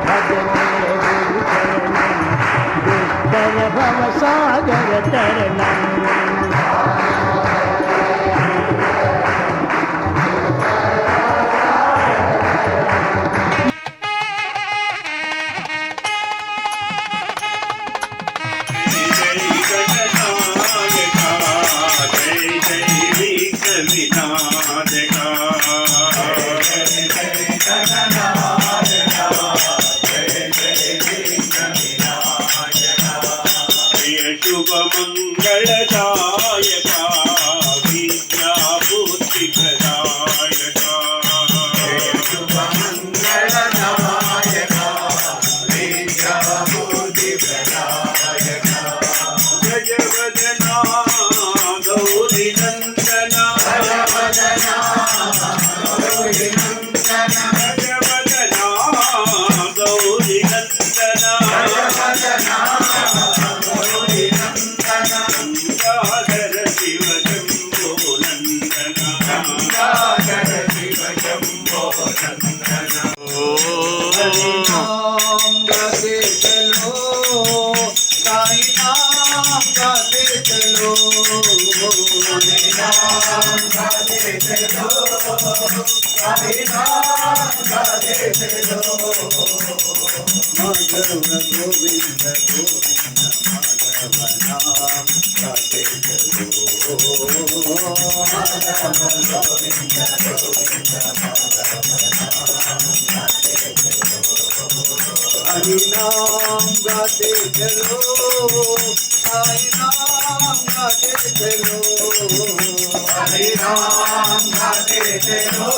भजते दुष्कर भव सागर तरणम मंगलदायका विद्या बुद्धि प्रदायका शुभ मंगलदायका विद्या बुद्धि प्रदायका जय वदना गौरी नंदना जय वदना गौरी नंदना जय वदना गौरी नंदना जय वदना शिव शंभो नंदना शिव शंभो नंदना हरि नाम गाते चलो साईं नाम गाते चलो हरि नाम गाते चलो साईं नाम गाते चलो माधव गोविंद गोविंद माधव नाम गाते चलो हरि नाम गाते चलो साईं नाम गाते चलो हरि नाम गाते चलो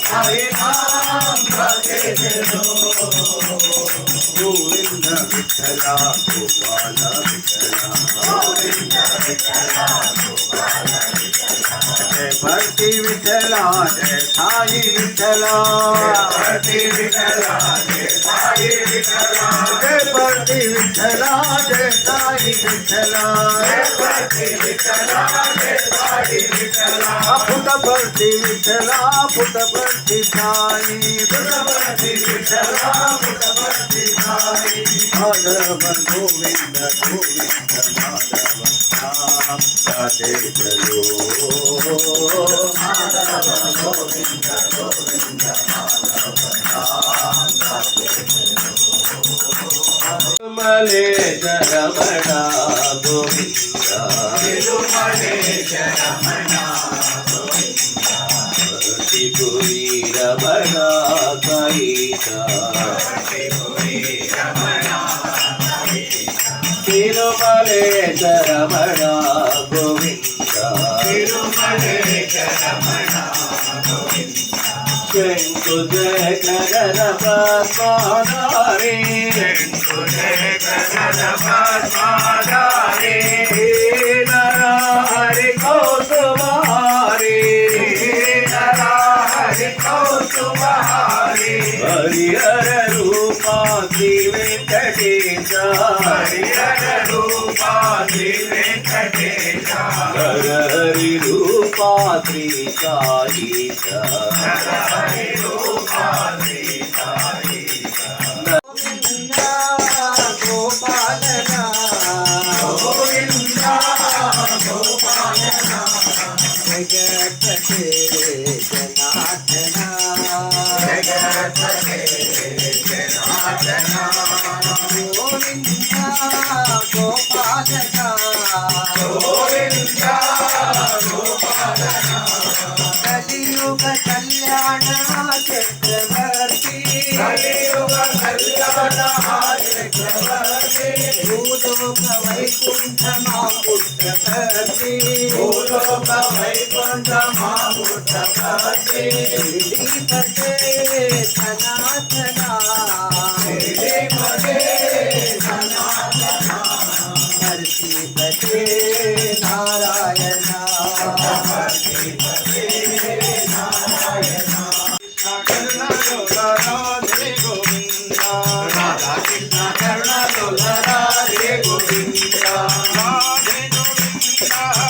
साईं नाम गाते चलो गोविंद विठला गोपाल विठला गोविंद विठला गोपाल विठला जय भक्ति विठला जय साई विठला भक्ति विठला जय साई विठला जय भक्ति विठला जय साई विठला जय भक्ति विठला जय साई विठला पुट भक्ति विठला पुट भक्ति साई पुट भक्ति विठला पुट भक्ति साई माधव गोविंद गोविंद माधव नाम गाते चलो माधव गोविंद गोविंद माधव नाम गाते चलो तिरुमलेश रमण गोविंद तिरुमलेश रमण गोविंद त्रिपुरी रमण कईसा तिरुमलेश रमण गोविंद तिरुमलेश रमण गोविंद शंकुजय गगन पद्माधारी शंकुजय गगन पद्माधारी नरहरि कौसुमहारी नरहरि कौसुमहारी हरिहर रूपा श्री वेंकटेश हरिहर रूपा श्री वेंकटेश हरि रूपा श्री साईश हरि रूपा श्री साईश गोपालना गोविंदा गोपालना जगत के जनार्दना जगत के जनार्दना गोविंदा गोपालना गोविंदा गोपालना कलियुग कल्याण चक्रवर्ती कलियुग कल्याण चक्रवर्ती भूलोक वैकुंठ पुत्रपति भूलोक वैकुंठ पुत्रपति श्रीपते सनातना श्रीपते सनातना हर्षिपते नारायणा हर्षिपते नारायणा कृष्ण करुणा राधे गोविंदा राधा कृष्ण करुणा राधे गोविंदा राधे गोविंदा